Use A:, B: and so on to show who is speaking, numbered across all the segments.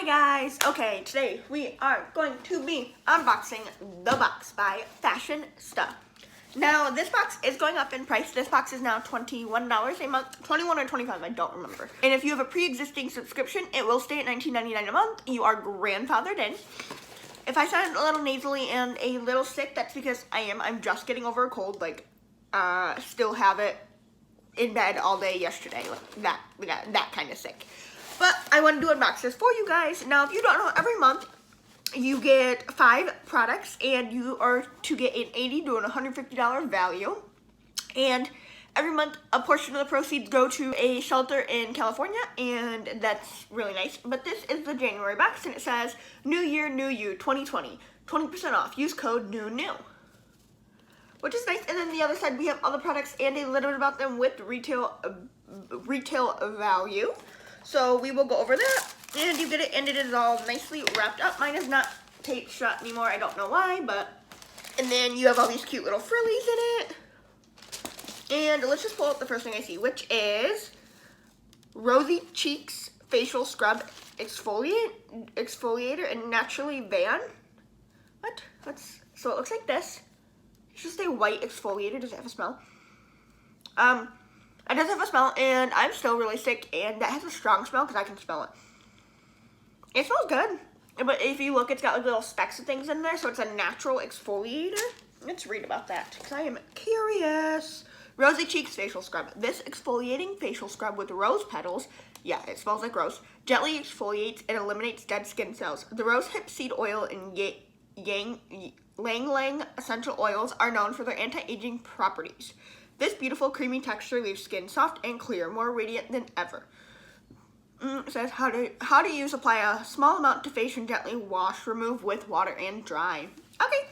A: Hi guys! Okay, today we are going to be unboxing the box by Fashionsta. Now, this box is going up in price. This box is now $21 a month, $21 or $25, I don't remember. And if you have a pre-existing subscription, it will stay at $19.99 a month. You are grandfathered in. If I sound a little nasally and a little sick, that's because I'm just getting over a cold, still have it in bed all day yesterday, that kind of sick. But I want to do unboxes for you guys. Now, if you don't know, every month you get 5 products and you are to get an $80 to $150 value. And every month a portion of the proceeds go to a shelter in California, and that's really nice. But this is the January box, and it says, New Year, New You 2020, 20% off. Use code NEW, which is nice. And then the other side, we have all the products and a little bit about them with retail value. So we will go over that, and you get it, and it is all nicely wrapped up. Mine is not taped shut anymore. I don't know why, and then you have all these cute little frillies in it. And let's just pull out the first thing I see, which is Rosy Cheeks Facial Scrub Exfoliator and Naturally Van. So it looks like this. It's just a white exfoliator. Does it have a smell? It does have a smell, and I'm still really sick, and that has a strong smell because I can smell it. It smells good, but if you look, it's got like little specks of things in there, so it's a natural exfoliator. Let's read about that because I am curious. Rosy Cheeks Facial Scrub. This exfoliating facial scrub with rose petals, yeah, it smells like rose, gently exfoliates and eliminates dead skin cells. The rose hip seed oil and ylang-ylang essential oils are known for their anti-aging properties. This beautiful creamy texture leaves skin soft and clear, more radiant than ever. It says how to use. Apply a small amount to face and gently wash, remove with water and dry. Okay,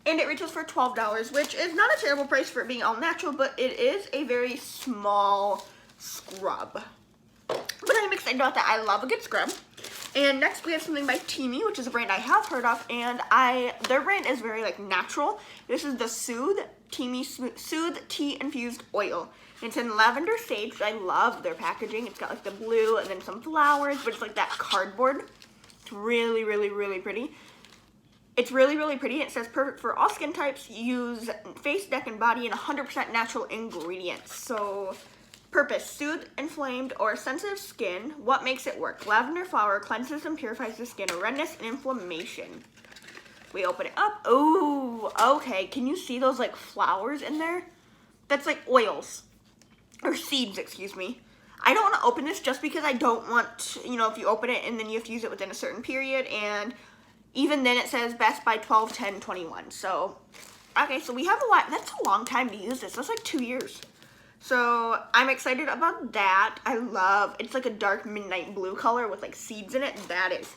A: and it retails for $12, which is not a terrible price for it being all natural, but it is a very small scrub. But I'm excited about that. I love a good scrub. And next we have something by Teami, which is a brand I have heard of, and their brand is very natural. This is the Teami Soothe Tea Infused Oil. And it's in lavender sage. I love their packaging. It's got the blue and then some flowers, but it's like that cardboard. It's really, really, really pretty. It's really, really pretty. It says perfect for all skin types. Use face, neck, and body and 100% natural ingredients. So, purpose: soothe inflamed or sensitive skin. What makes it work? Lavender flower cleanses and purifies the skin of redness and inflammation. We open it up. Oh, okay. Can you see those flowers in there? That's oils. Or seeds, excuse me. I don't want to open this just because I don't want, if you open it and then you have to use it within a certain period. And even then it says best by 12/10/21. So, okay, so we have a lot. That's a long time to use this. That's 2 years. So I'm excited about that. It's like a dark midnight blue color with seeds in it. That is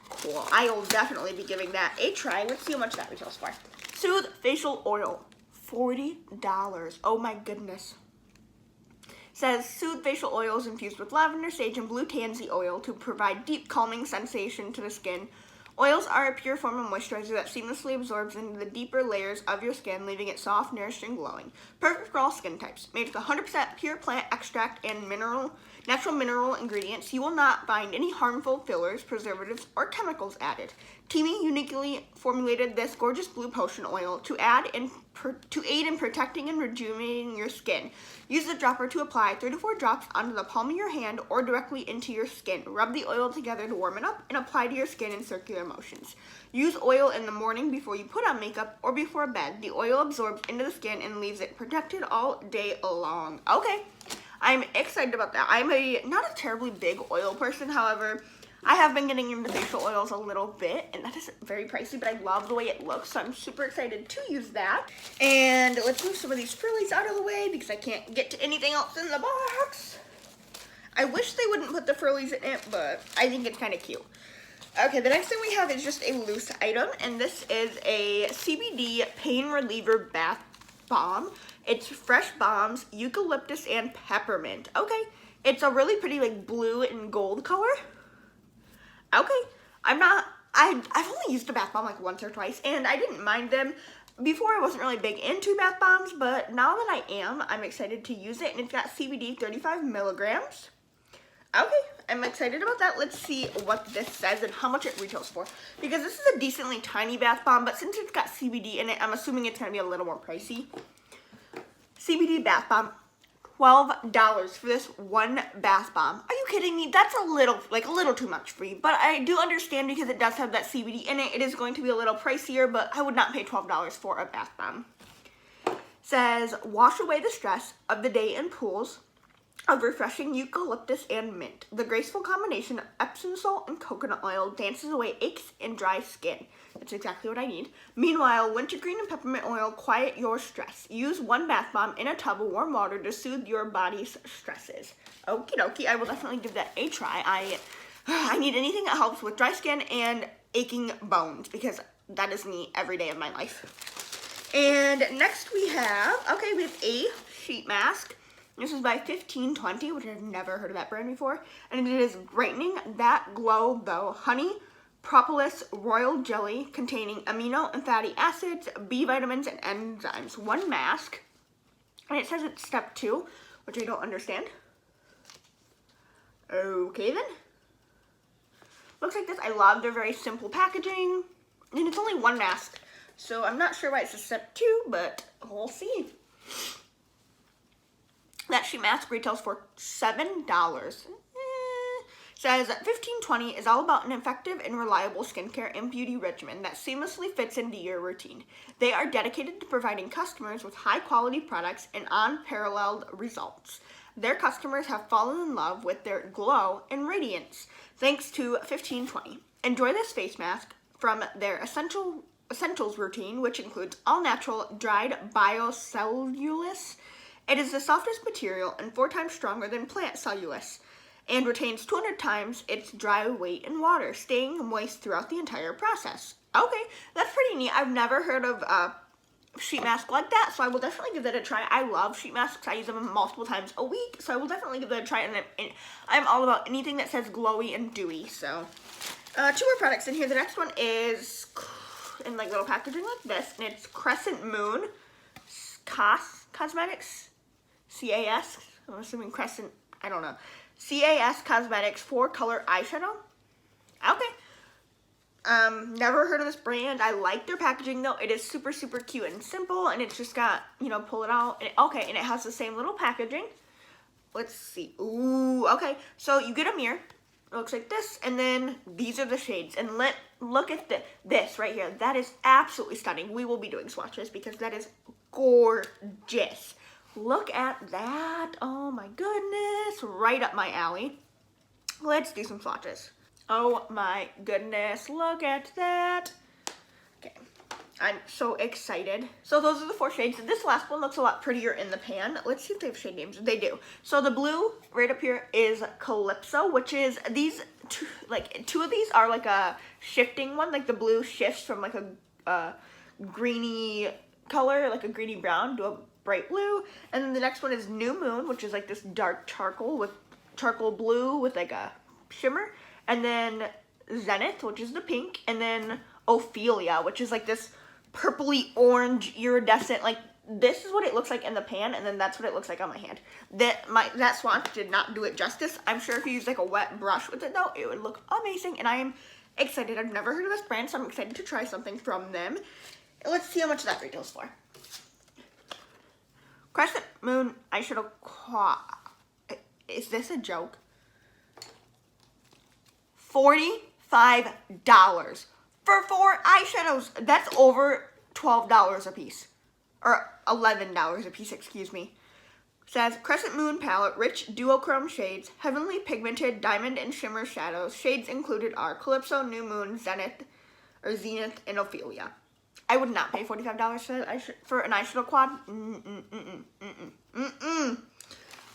A: cool. I will definitely be giving that a try. Let's see how much that retails for. Soothe Facial Oil, $40. Oh my goodness. Says Soothe Facial Oils infused with lavender, sage, and blue tansy oil to provide deep calming sensation to the skin. Oils are a pure form of moisturizer that seamlessly absorbs into the deeper layers of your skin, leaving it soft, nourished, and glowing. Perfect for all skin types. Made with 100% pure plant extract and natural mineral ingredients, you will not find any harmful fillers, preservatives, or chemicals added. Teami uniquely formulated this gorgeous blue potion oil to aid in protecting and rejuvenating your skin. Use the dropper to apply 3 to 4 drops onto the palm of your hand or directly into your skin. Rub the oil together to warm it up and apply to your skin in circular motions. Use oil in the morning before you put on makeup or before bed. The oil absorbs into the skin and leaves it protected all day long. Okay, I'm excited about that. I'm not a terribly big oil person, however, I have been getting into facial oils a little bit, and that is very pricey, but I love the way it looks, so I'm super excited to use that. And let's move some of these frillies out of the way because I can't get to anything else in the box. I wish they wouldn't put the frillies in it, but I think it's kind of cute. Okay, the next thing we have is just a loose item, and this is a CBD pain reliever bath bomb. It's fresh balms, eucalyptus, and peppermint. Okay, it's a really pretty blue and gold color. Okay, I've only used a bath bomb once or twice, and I didn't mind them. Before, I wasn't really big into bath bombs, but now that I am, I'm excited to use it, and it's got CBD 35 milligrams. Okay, I'm excited about that. Let's see what this says and how much it retails for. Because this is a decently tiny bath bomb, but since it's got CBD in it, I'm assuming it's going to be a little more pricey. CBD bath bomb, $12 for this one bath bomb. Are you kidding me? That's a little too much for you. But I do understand because it does have that CBD in it. It is going to be a little pricier, but I would not pay $12 for a bath bomb. Says, wash away the stress of the day in pools of refreshing eucalyptus and mint. The graceful combination of Epsom salt and coconut oil dances away aches and dry skin. That's exactly what I need. Meanwhile, wintergreen and peppermint oil quiet your stress. Use one bath bomb in a tub of warm water to soothe your body's stresses. Okie dokie, I will definitely give that a try. I need anything that helps with dry skin and aching bones because that is me every day of my life. And next we have a sheet mask. This is by 1520, which I've never heard of that brand before. And it is brightening that glow though. Honey, propolis, royal jelly containing amino and fatty acids, B vitamins, and enzymes. One mask. And it says it's step 2, which I don't understand. Okay then. Looks like this. I love their very simple packaging. And it's only one mask. So I'm not sure why it's a step 2, but we'll see. That sheet mask retails for $7. Says 1520 is all about an effective and reliable skincare and beauty regimen that seamlessly fits into your routine. They are dedicated to providing customers with high quality products and unparalleled results. Their customers have fallen in love with their glow and radiance thanks to 1520. Enjoy this face mask from their essentials routine, which includes all natural dried biocellulose. It is the softest material and 4 times stronger than plant cellulose and retains 200 times its dry weight in water, staying moist throughout the entire process. Okay, that's pretty neat. I've never heard of a sheet mask like that, so I will definitely give that a try. I love sheet masks. I use them multiple times a week, so I will definitely give that a try. And I'm all about anything that says glowy and dewy. So 2 more products in here. The next one is in like little packaging like this, and it's Crescent Moon Cosmetics. CAS, I'm assuming Crescent, I don't know. CAS Cosmetics 4-color eyeshadow. Okay. Never heard of this brand. I like their packaging though. It is super, super cute and simple, and it's just got, pull it out. And and it has the same little packaging. Let's see. Ooh, okay. So you get a mirror. It looks like this, and then these are the shades. And look at this right here. That is absolutely stunning. We will be doing swatches because that is gorgeous. Look at that. Oh my goodness. Right up my alley. Let's do some swatches. Oh my goodness. Look at that. Okay. I'm so excited. So those are the 4 shades. This last one looks a lot prettier in the pan. Let's see if they have shade names. They do. So the blue right up here is Calypso, which is these 2 of these are like a shifting one. Like the blue shifts from like a greeny color, like a greeny brown, to a bright blue. And then the next one is New Moon, which is like this dark charcoal blue with like a shimmer. And then Zenith, which is the pink. And then Ophelia, which is like this purpley orange iridescent, like this is what it looks like in the pan, and then that's what it looks like on my hand. That swatch did not do it justice. I'm sure if you use like a wet brush with it though, it would look amazing, and I am excited. I've never heard of this brand, so I'm excited to try something from them. Let's see how much that retails for. Crescent Moon eyeshadow. Is this a joke? $45 for 4 eyeshadows. That's over $12 a piece. Or $11 a piece, excuse me. Says Crescent Moon palette, rich duochrome shades, heavenly pigmented diamond and shimmer shadows. Shades included are Calypso, New Moon, Zenith, and Ophelia. I would not pay $45 for an eyeshadow quad.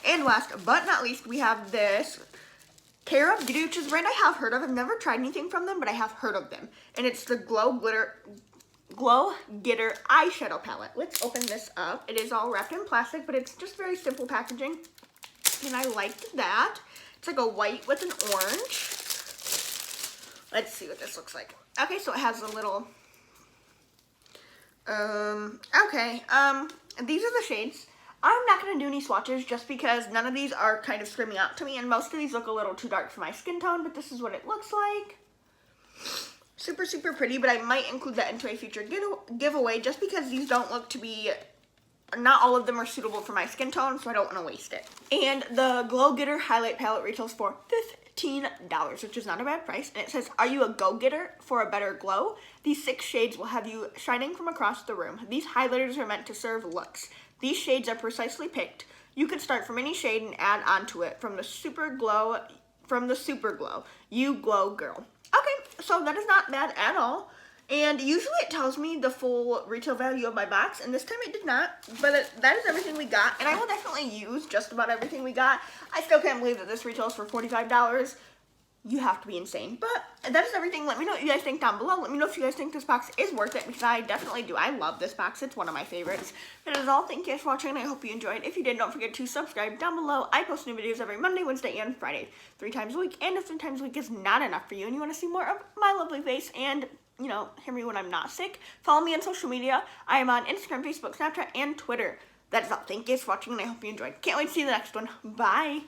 A: And last but not least, we have this Cara Beauty, which is a brand I have heard of. I've never tried anything from them, but I have heard of them. And it's the Glow Getter eyeshadow palette. Let's open this up. It is all wrapped in plastic, but it's just very simple packaging. And I liked that. It's like a white with an orange. Let's see what this looks like. Okay, so it has a little... these are the shades. I'm not going to do any swatches just because none of these are kind of screaming out to me, and most of these look a little too dark for my skin tone, but this is what it looks like. Super, super pretty, but I might include that into a future giveaway just because these don't look to be, not all of them are suitable for my skin tone, so I don't want to waste it. And the Glow Getter Highlight Palette retails for $15, which is not a bad price. And it says, are you a go-getter for a better glow? These 6 shades will have you shining from across the room. These highlighters are meant to serve looks. These shades are precisely picked. You can start from any shade and add onto it from the Super Glow. You glow, girl. Okay, so that is not bad at all. And usually it tells me the full retail value of my box, and this time it did not. But that is everything we got, and I will definitely use just about everything we got. I still can't believe that this retails for $45. You have to be insane. But that is everything. Let me know what you guys think down below. Let me know if you guys think this box is worth it, because I definitely do. I love this box. It's one of my favorites. That is all. Thank you guys for watching, and I hope you enjoyed. If you did, don't forget to subscribe down below. I post new videos every Monday, Wednesday, and Friday, 3 times a week. And if 3 times a week is not enough for you, and you want to see more of my lovely face and, you know, hear me when I'm not sick, follow me on social media. I am on Instagram, Facebook, Snapchat, and Twitter. That is all. Thank you guys for watching, and I hope you enjoyed. Can't wait to see you in the next one. Bye.